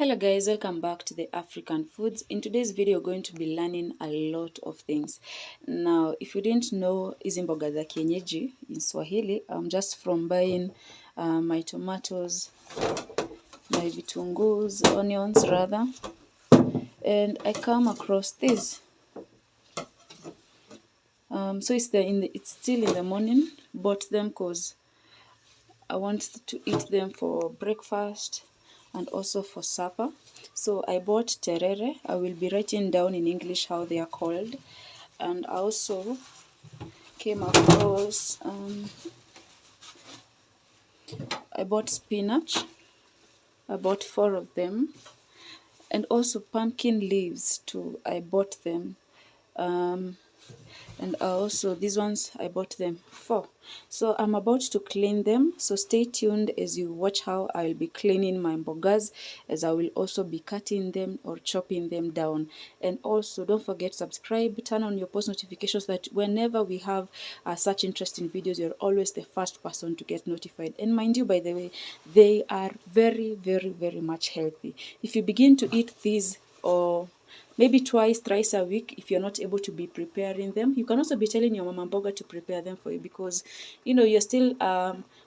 Hello guys, welcome back to the African Foods. In today's video, we're going to be learning a lot of things. Now, if you didn't know hizi mboga za kienyeji in Swahili, I'm just from buying my tomatoes, my vitungus, onions rather, and I come across this. So it's still in the morning. Bought them because I want to eat them for breakfast and also for supper. So I bought terere. I will be writing down in English how they are called. And I also came across, I bought spinach. I bought 4 of them. And also pumpkin leaves too. I bought them. And also these ones I bought them 4. So I'm about to clean them, so stay tuned as you watch how I'll be cleaning my mbogas, as I will also be cutting them or chopping them down. And also don't forget to subscribe, turn on your post notifications so that whenever we have such interesting videos, you're always the first person to get notified. And mind you, by the way, they are very much healthy. If you begin to eat these, or maybe twice, thrice a week, if you're not able to be preparing them, you can also be telling your mama mboga to prepare them for you, because you're still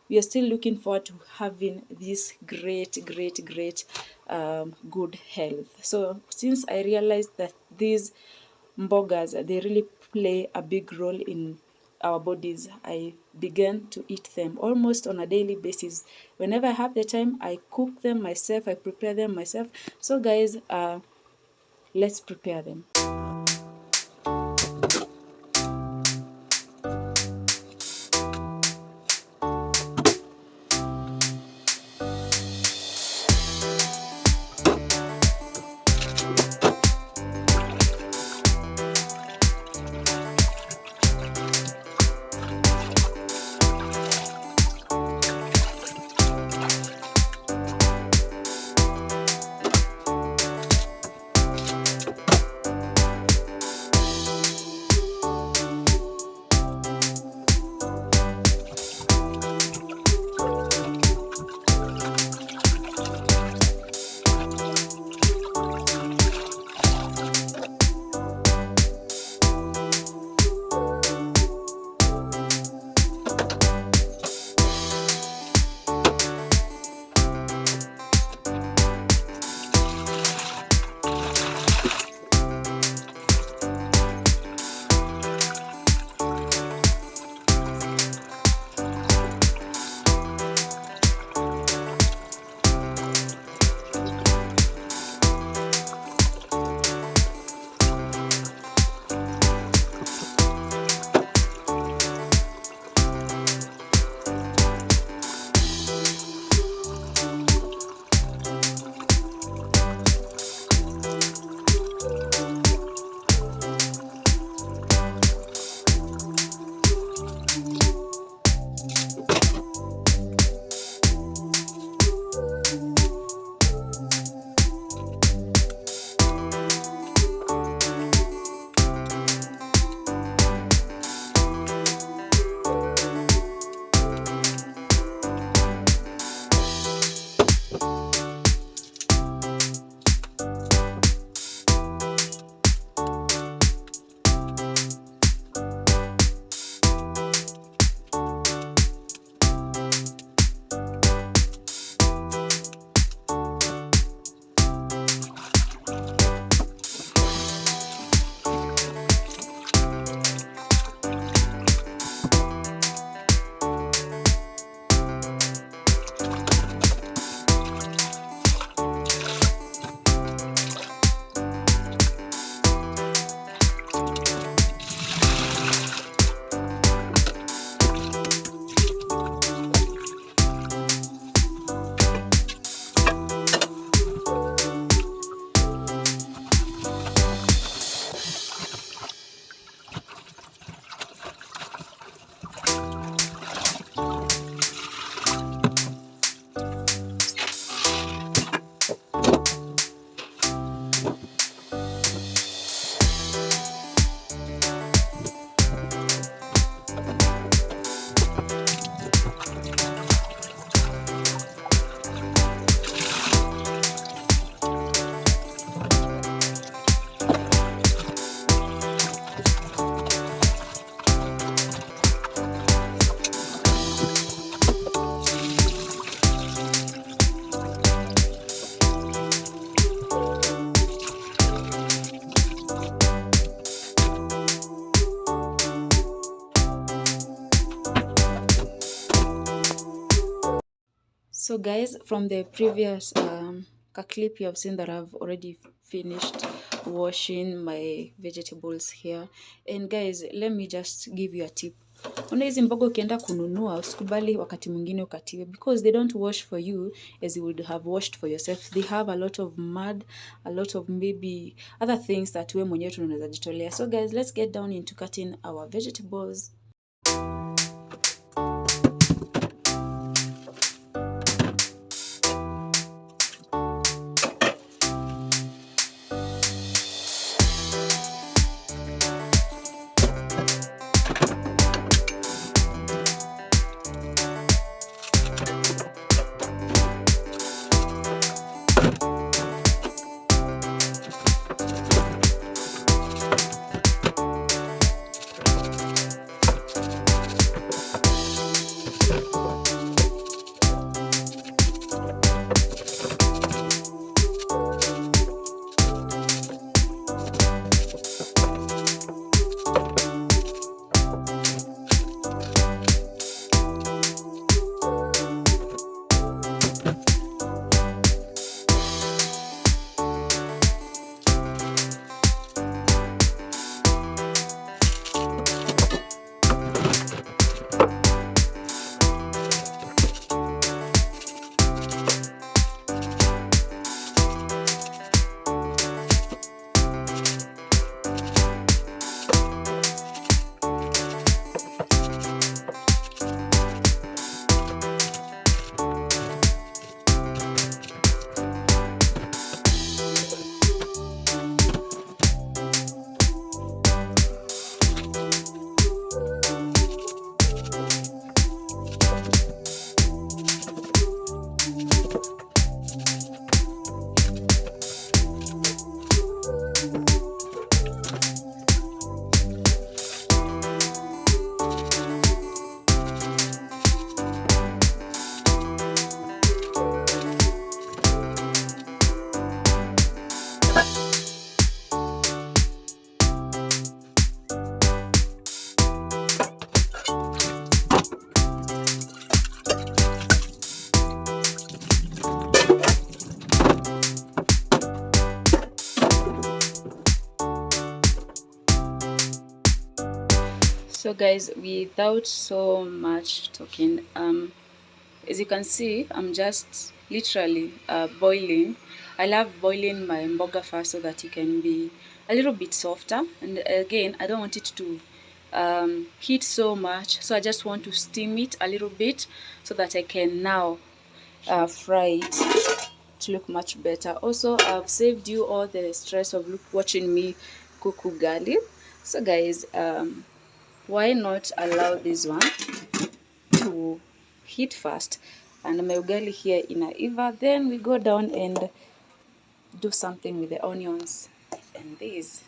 we are still looking forward to having this great good health. So since I realized that these mbogas, they really play a big role in our bodies, I began to eat them almost on a daily basis. Whenever I have the time, I cook them myself, I prepare them myself. So guys, let's prepare them. So guys, from the previous clip, you have seen that I've already finished washing my vegetables here. And guys, let me just give you a tip. Una hizi mboga ukienda kununua, usikubali wakati mwingine ukatiwe, because they don't wash for you as you would have washed for yourself. They have a lot of mud, a lot of maybe other things that we mwenyewe tunaweza jitolea. So guys, let's get down into cutting our vegetables. So guys, without so much talking, as you can see, I'm just literally boiling. I love boiling my mboga first so that it can be a little bit softer. And again, I don't want it to heat so much, so I just want to steam it a little bit so that I can now fry it to look much better. Also, I've saved you all the stress of watching me cook ugali. So guys, why not allow this one to heat fast, and my ugali here inaiva, then we go down and do something with the onions and these.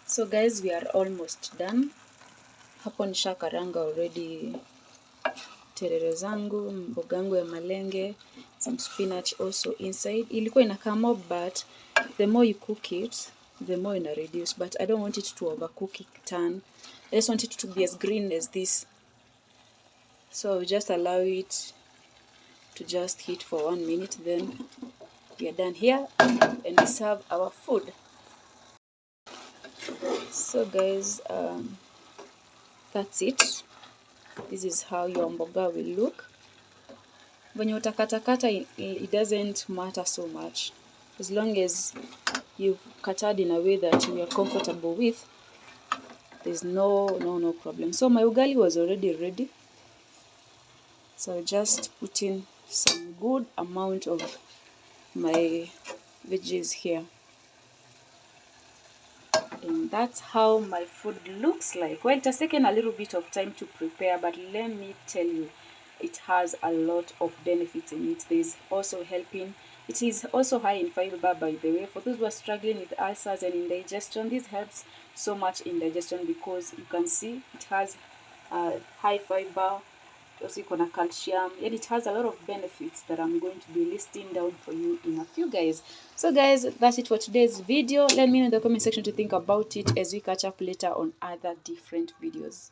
So guys, we are almost done. Hapo nishakaranga already terere zangu, mboga yangu ya malenge, some spinach also inside. Ilikuwa inakaa mob, but the more you cook it, the more ina reduce. But I don't want it to overcook it turn. I just want it to be as green as this. So just allow it to just heat for 1 minute, then we are done here and we serve our food. So guys, that's it. This is how your mboga will look. When you utakatakata, it doesn't matter so much, as long as you cut it in a way that you are comfortable with. There's no problem. So my ugali was already ready, so just put in some good amount of my veggies here, and that's how my food looks like. Well, it has taken a little bit of time to prepare, but let me tell you, it has a lot of benefits in it. There's also helping. It is also high in fiber, by the way. For those who are struggling with ulcers and indigestion, this helps so much in digestion, because you can see it has high fiber. Also iko na calcium, and it has a lot of benefits that I'm going to be listing down for you in a few, guys. So guys, that's it for today's video. Let me know in the comment section to think about it as we catch up later on other different videos.